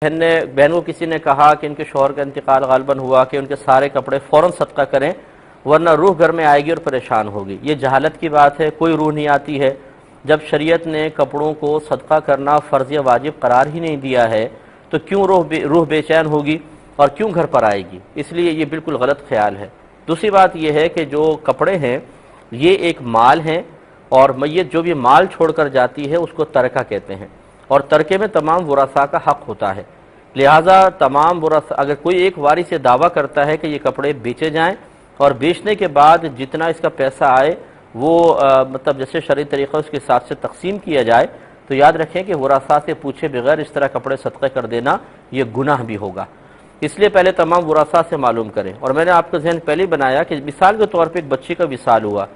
बहन को किसी ने कहा कि इनके शौहर का इंतकाल गालबन हुआ कि उनके सारे कपड़े फ़ौरन सदका करें वरना रूह घर में आएगी और परेशान होगी। ये जहालत की बात है, कोई रूह नहीं आती है। जब शरीयत ने कपड़ों को सदका करना फ़र्ज़ या वाजिब करार ही नहीं दिया है तो क्यों रूह बेचैन होगी और क्यों घर पर आएगी। इसलिए ये बिल्कुल गलत ख्याल है। दूसरी बात यह है कि जो कपड़े हैं ये एक माल हैं और मैयत जो भी माल छोड़कर जाती है उसको तरका कहते हैं और तरके में तमाम वरासा का हक होता है। लिहाजा तमाम वरासा, अगर कोई एक वारिस से दावा करता है कि ये कपड़े बेचे जाएं और बेचने के बाद जितना इसका पैसा आए वो मतलब जैसे शरई तरीक़ा उसके हिसाब से तकसीम किया जाए, तो याद रखें कि वरासा से पूछे बगैर इस तरह कपड़े सदक़े कर देना ये गुनाह भी होगा। इसलिए पहले तमाम वरासा से मालूम करें। और मैंने आपका जहन पहले ही बनाया कि मिसाल के तौर पर एक बच्ची का विसाल हुआ,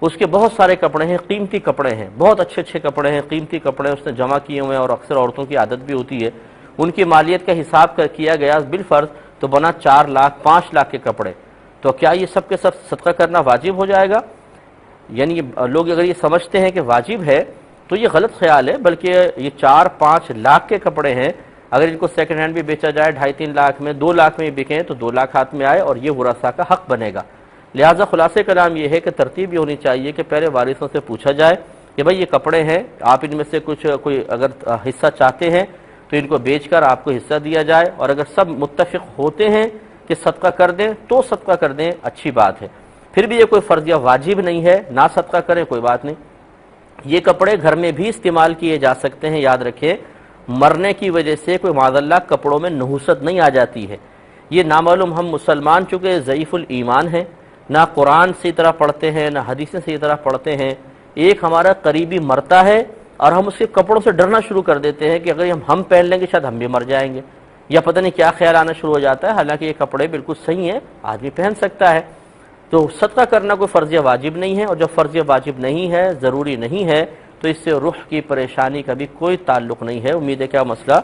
उसके बहुत सारे कपड़े हैं, कीमती कपड़े हैं, बहुत अच्छे अच्छे कपड़े हैं, कीमती कपड़े उसने जमा किए हुए हैं और अक्सर औरतों की आदत भी होती है। उनकी मालियत का हिसाब किया गया बिलफर्ज तो बना 4 लाख 5 लाख के कपड़े। तो क्या ये सब के सब सदका करना वाजिब हो जाएगा? यानी लोग अगर ये समझते हैं कि वाजिब है तो ये गलत ख्याल है। बल्कि ये 4-5 लाख के कपड़े हैं, अगर इनको सेकंड हैंड भी बेचा जाए 2.5-3 लाख में, 2 लाख में बिकें तो 2 लाख हाथ में आए और ये वरासा का हक बनेगा। लिहाजा खुलासे कलाम ये है कि तरतीब ये होनी चाहिए कि पहले वारिसों से पूछा जाए कि भाई ये कपड़े हैं, आप इनमें से कोई अगर हिस्सा चाहते हैं तो इनको बेचकर आपको हिस्सा दिया जाए, और अगर सब मुत्तफिक होते हैं कि सदका कर दें तो सदका कर दें, अच्छी बात है। फिर भी ये कोई फ़र्ज़ या वाजिब नहीं है, ना सदका करें कोई बात नहीं। ये कपड़े घर में भी इस्तेमाल किए जा सकते हैं। याद रखें, मरने की वजह से कोई माज़अल्लाह कपड़ों में नहुसत नहीं आ जाती है। ये नामालूम हम मुसलमान चूँकि ज़ईफ़ुल ईमान हैं, ना कुरान सही तरह पढ़ते हैं ना हदीसें सही तरह पढ़ते हैं। एक हमारा करीबी मरता है और हम उसके कपड़ों से डरना शुरू कर देते हैं कि अगर हम पहन लेंगे शायद हम भी मर जाएंगे, या पता नहीं क्या ख्याल आना शुरू हो जाता है। हालांकि ये कपड़े बिल्कुल सही हैं, आदमी पहन सकता है। तो सदका करना कोई फ़र्ज़ वाजिब नहीं है, और जब फ़र्ज़ वाजिब नहीं है, ज़रूरी नहीं है, तो इससे रूह की परेशानी का भी कोई ताल्लुक़ नहीं है। उम्मीद है क्या मसला